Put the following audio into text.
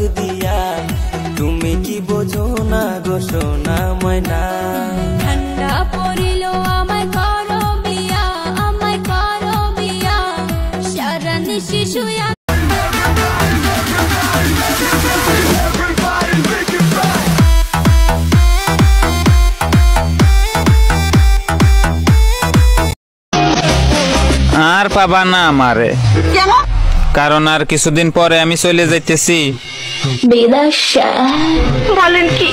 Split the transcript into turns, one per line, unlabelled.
দিয়া তুমি কি বোঝো না গো সোনা ময়না
ঠান্ডা পড়িল আমায় করো বিয়া সারা নিশি শুয়া
আর পাবা না আমারে কারণ আর কিছুদিন পরে আমি চলে যাইতেছি
বিদেশে। বলেন কি?